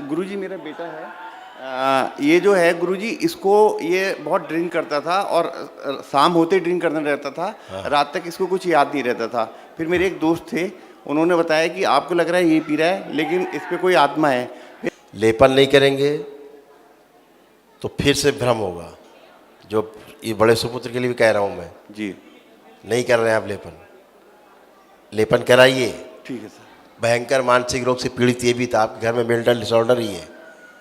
गुरुजी मेरा बेटा है। ये जो है गुरुजी, इसको ये बहुत ड्रिंक करता था और शाम होते ही ड्रिंक करने रहता था। रात तक इसको कुछ याद नहीं रहता था। फिर मेरे एक दोस्त थे, उन्होंने बताया कि आपको लग रहा है ये पी रहा है, लेकिन इस पे कोई आत्मा है। लेपन नहीं करेंगे तो फिर से भ्रम होगा। जो ये बड़े सुपुत्र के लिए भी कह रहा हूं मैं, जी नहीं कर रहे हैं आप लेपन, लेपन कराइए। ठीक है सर। भयंकर मानसिक रोग से पीड़ित ये भी था, आपके घर में मेंटल डिसऑर्डर ही है,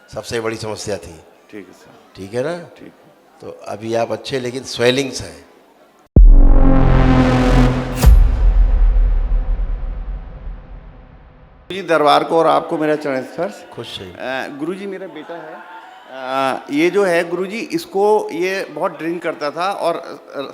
सबसे बड़ी समस्या थी। ठीक है सर। ठीक है ना? ठीक है। तो अभी आप अच्छे, लेकिन स्वेलिंग्स हैं। जी दरबार को और आपको मेरा चरण स्पर्श। खुश है। गुरुजी मेरा बेटा है। ये जो है गुरुजी, इसको ये बहुत ड्रिंक करता था और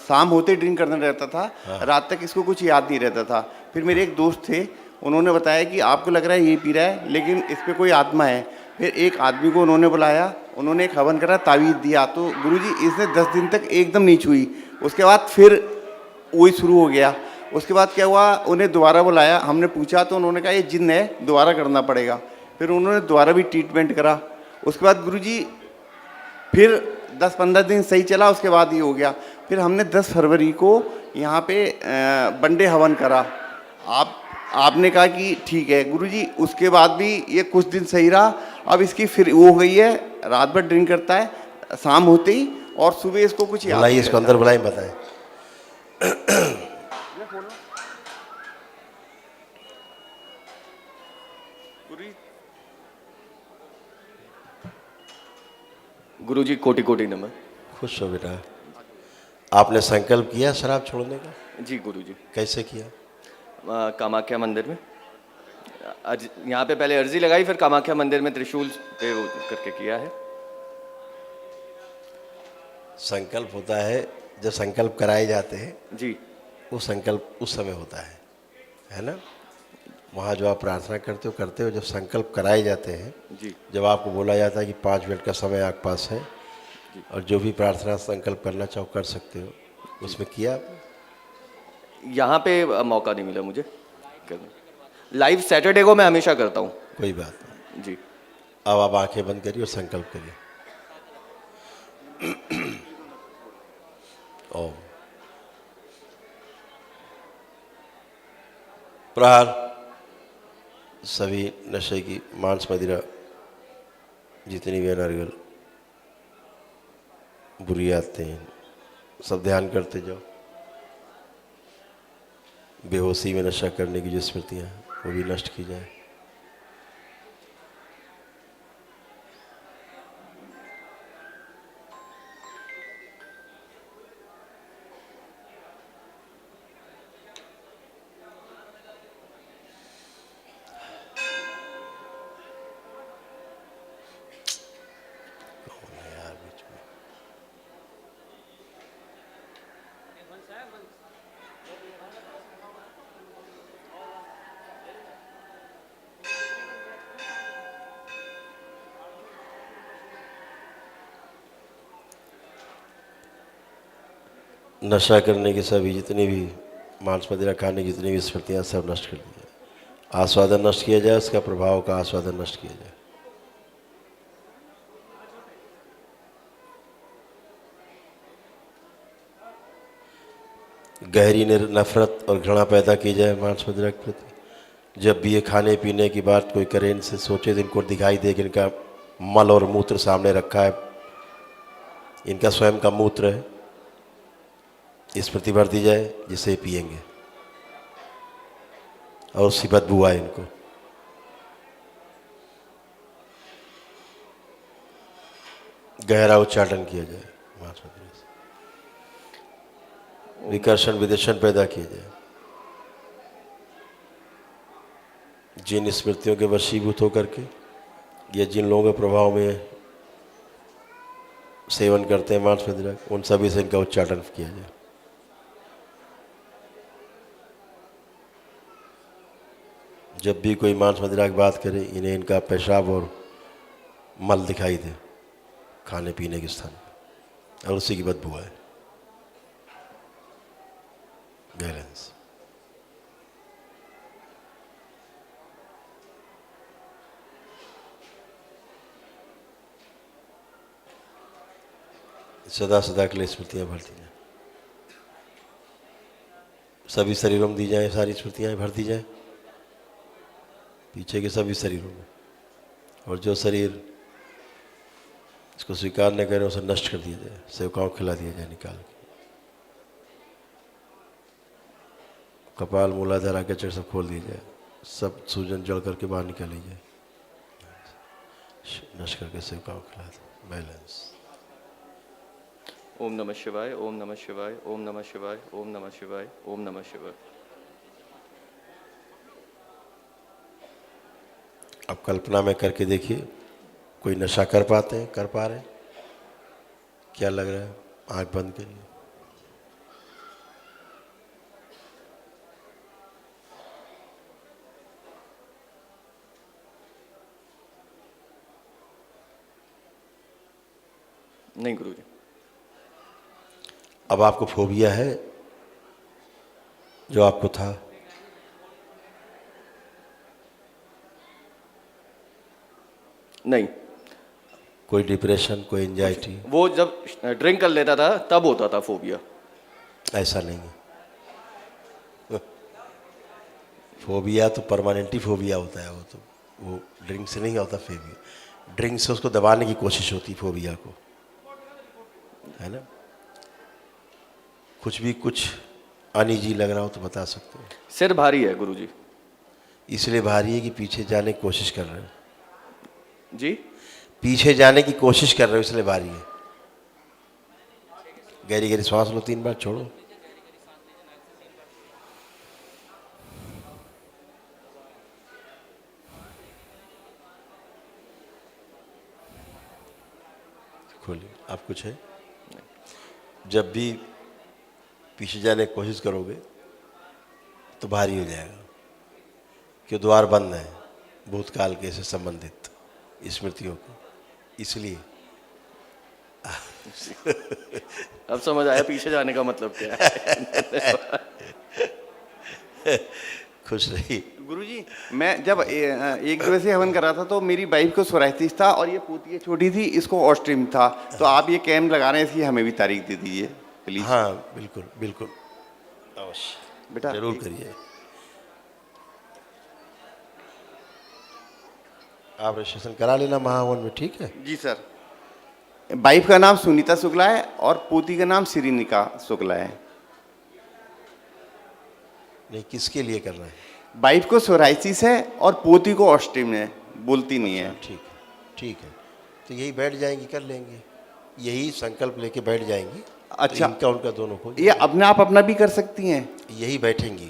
शाम होते ही ड्रिंक करने रहता था। रात तक इसको कुछ याद नहीं रहता था। फिर मेरे एक दोस्त थे, उन्होंने बताया कि आपको लग रहा है ये पी रहा है, लेकिन इस पे कोई आत्मा है। फिर एक आदमी को उन्होंने बुलाया, उन्होंने एक हवन करा, तावीज़ दिया, तो गुरुजी इसने 10 दिन तक एकदम नहीं छुई। उसके बाद फिर वही शुरू हो गया। उसके बाद क्या हुआ, उन्हें दोबारा बुलाया, हमने पूछा तो उन्होंने कहा ये जिन्न है, दोबारा करना पड़ेगा। फिर उन्होंने दोबारा भी ट्रीटमेंट करा। उसके बाद गुरुजी फिर 10-15 दिन सही चला, उसके बाद ये हो गया। फिर हमने 10 फरवरी को यहाँ पे बंडे हवन करा। आपने कहा कि ठीक है गुरुजी। उसके बाद भी ये कुछ दिन सही रहा। अब इसकी फिर वो हो गई है, रात भर ड्रिंक करता है शाम होते ही, और सुबह इसको कुछ याद बुलाइए, नहीं इसको रहता। अंदर बुलाइए, बताएं। गुरुजी कोटि कोटि नमः। खुश हो बेटा। आपने संकल्प किया शराब छोड़ने का? जी गुरुजी। कैसे किया? कामाख्या मंदिर में यहाँ पे पहले अर्जी लगाई, फिर कामाख्या मंदिर में त्रिशूल पे वो करके किया है। संकल्प होता है, जब संकल्प कराए जाते हैं जी वो संकल्प उस समय होता है ना? वहाँ जो आप प्रार्थना करते हो जब संकल्प कराए जाते हैं, जी जब आपको बोला जाता है कि 5 मिनट का समय आपके पास है और जो भी प्रार्थना संकल्प करना चाहो कर सकते हो, उसमें किया आपने? यहाँ पे मौका नहीं मिला मुझे करने। लाइव सैटरडे को मैं हमेशा करता हूँ। कोई बात नहीं। जी अब आप आंखें बंद करिए और संकल्प करिए। ओम। प्रहार। सभी नशे की, मांस मदिरा, जितनी भी अनर्गल बुरी आते हैं, सब ध्यान करते जाओ। बेहोशी में नशा करने की जो स्मृतियाँ हैं वो भी नष्ट की जाए। नशा करने की सभी जितनी भी, मांस मदिरा खाने की जितनी भी स्मृतियाँ सब नष्ट कर दी जाए। आस्वादन नष्ट किया जाए, उसका प्रभाव का आस्वादन नष्ट किया जाए। गहरी नफरत और घृणा पैदा की जाए मांस मदिरा के प्रति। जब भी ये खाने पीने की बात कोई करे, इनसे सोचे तो इनको दिखाई दे कि इनका मल और मूत्र सामने रखा है, इनका स्वयं का मूत्र है, स्मृति भर दी जाए जिसे पिएंगे और उसकी बदबू आए इनको। गहरा उच्चाटन किया जाए मांस मदिरा से, विकर्षण विदेशन पैदा किया जाए। जिन स्मृतियों के वशीभूत होकर के या जिन लोगों के प्रभाव में सेवन करते हैं मांस मदिरा, उन सभी से इनका उच्चाटन किया जाए। जब भी कोई मांस मदिरा की बात करे, इन्हें इनका पेशाब और मल दिखाई दे खाने पीने के स्थान पर, और उसी की बदबू आए। बैलेंस। सदा सदा के लिए स्मृतियाँ भरती जाए, सभी शरीरों में दी जाए, सारी स्मृतियाँ भर दी जाए पीछे के सभी शरीरों में, और जो शरीर इसको स्वीकार न करें उसे नष्ट कर दिया जाए, सेवकाओं को खिला दिया जाए निकाल के। कपाल मूलाधार आगे चढ़ सब खोल दिया जाए, सब सूजन जड़ करके बाहर निकाली जाए, नष्ट करके सेवकाओं को खिला दे। बैलेंस। ओम नमः शिवाय, ओम नमः शिवाय, ओम नमः शिवाय, ओम नमः शिवाय, ओम नमः शिवाय। अब कल्पना में करके देखिए, कोई नशा कर पाते हैं, कर पा रहे हैं? क्या लग रहा है? आंख बंद करिए। नहीं गुरुजी। अब आपको फोबिया है जो आपको था? नहीं। कोई डिप्रेशन, कोई एंजाइटी? वो जब ड्रिंक कर लेता था तब होता था फोबिया। ऐसा नहीं है। फोबिया तो परमानेंटली फोबिया होता है, वो ड्रिंक से नहीं होता फोबिया। ड्रिंक से उसको दबाने की कोशिश होती फोबिया को, है ना? कुछ अनईजी लग रहा हो तो बता सकते हो। सिर भारी है गुरुजी। इसलिए भारी है कि पीछे जाने की कोशिश कर रहे हो। जी? पीछे जाने की कोशिश कर रहे हो इसलिए भारी है। गहरी गहरी सांस लो, 3 बार छोड़ो। खोलिए। आप कुछ है? जब भी पीछे जाने की कोशिश करोगे तो भारी हो जाएगा, कि द्वार बंद है भूतकाल के से संबंधित स्मृतियों को, इसलिए। अब समझ आया पीछे जाने का मतलब क्या है। खुश रही। गुरुजी, मैं जब एक दिवसीय हवन कर रहा था तो मेरी वाइफ को सोराइसिस था और ये पोती छोटी थी, इसको ऑस्ट्रिम था। तो आप ये कैम्प लगा रहे हैं, इसकी हमें भी तारीख दे दीजिए प्लीज। हाँ बिल्कुल बिल्कुल, अवश्य बेटा जरूर करिए। आप रजिस्ट्रेशन करा लेना महावन में, ठीक है? जी सर। वाइफ का नाम सुनीता शुक्ला है और पोती का नाम श्रीनिका शुक्ला है। नहीं, किसके लिए कर रहे हैं? वाइफ को सोराइसिस है और पोती को ऑस्ट्रिम है, बोलती नहीं है। ठीक है, ठीक है। तो यही बैठ जाएंगी, कर लेंगे, यही संकल्प लेके बैठ जाएंगी। अच्छा। तो इनका उनका दोनों को ये अपने आप अपना भी कर सकती हैं? यही बैठेंगी।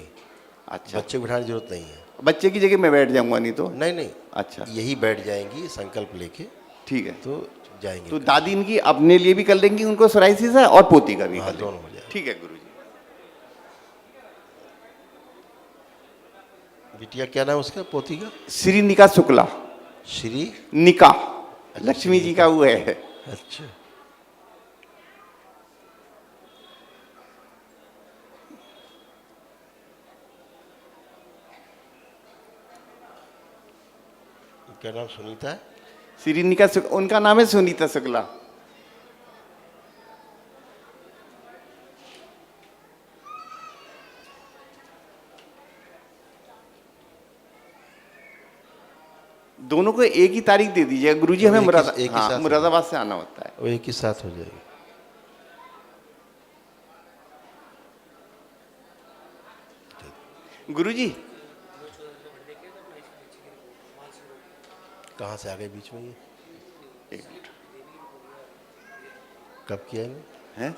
अच्छा। बच्चे को बिठाने की जरूरत नहीं है। बच्चे की जगह मैं बैठ जाऊंगा नहीं तो? नहीं नहीं, अच्छा यही बैठ जाएंगी संकल्प लेके, ठीक है। तो जाएंगे। तो दादी इनकी अपने लिए भी कर लेंगी, उनको सोराइसिस है, और पोती का भी हाँ, कर दोनों लेंगी। हो जाएगा। ठीक है गुरुजी। बिटिया क्या नाम उसका, पोती का? श्रीनिका शुक्ला। श्री निका, लक्ष्मी जी का वो है। अच्छा। क्या नाम सुनीता है? श्रीनिका शुक्ला, उनका नाम है सुनीता शुक्ला। दोनों को एक ही तारीख दे दीजिए गुरुजी, हमें मुरादाबाद से आना होता है। वो एक ही साथ हो जाएगी। गुरुजी कहाँ से आ गए बीच में ये? एक मिनट कब किया इन्हें? है।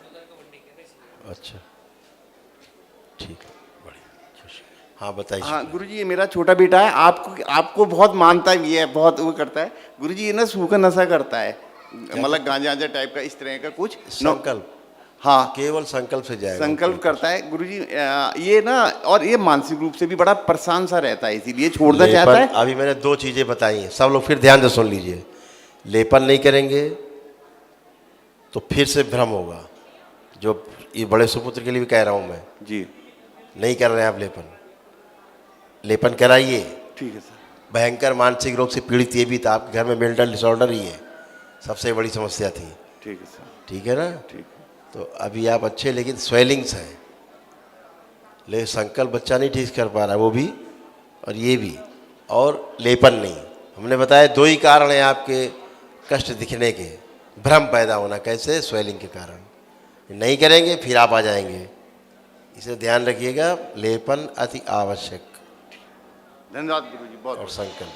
अच्छा, ठीक है, बढ़िया। हाँ बताइए। हाँ गुरुजी, ये मेरा छोटा बेटा है, आपको बहुत मानता भी है, बहुत वो करता है। गुरुजी ये ना सूखा नशा करता है, मतलब गांजा टाइप का, इस तरह का कुछ संकल्प। हाँ, केवल संकल्प से जाएगा। संकल्प करता है गुरुजी। ये ना, और ये मानसिक रूप से भी बड़ा परेशान सा रहता है, इसीलिए छोड़ना चाहता है। अभी मैंने 2 चीजें बताई हैं, सब लोग फिर ध्यान से सुन लीजिए। लेपन नहीं करेंगे तो फिर से भ्रम होगा, जो ये बड़े सुपुत्र के लिए भी कह रहा हूं मैं। जी। नहीं कर रहे हैं आप लेपन, लेपन कराइए। ठीक है सर। भयंकर मानसिक रोग से पीड़ित ये भी था, आपके घर में मेंटल डिसऑर्डर ही है, सबसे बड़ी समस्या थी। ठीक है सर। ठीक है ना? ठीक। तो अभी आप अच्छे, लेकिन स्वेलिंग्स हैं, लेकिन संकल्प बच्चा नहीं ठीक कर पा रहा, वो भी और ये भी, और लेपन नहीं। हमने बताया 2 ही कारण हैं आपके कष्ट दिखने के, भ्रम पैदा होना, कैसे? स्वेलिंग के कारण। नहीं करेंगे फिर आप आ जाएंगे, इसे ध्यान रखिएगा। लेपन अति आवश्यक धन्यवाद गुरुजी, बहुत और संकल्प।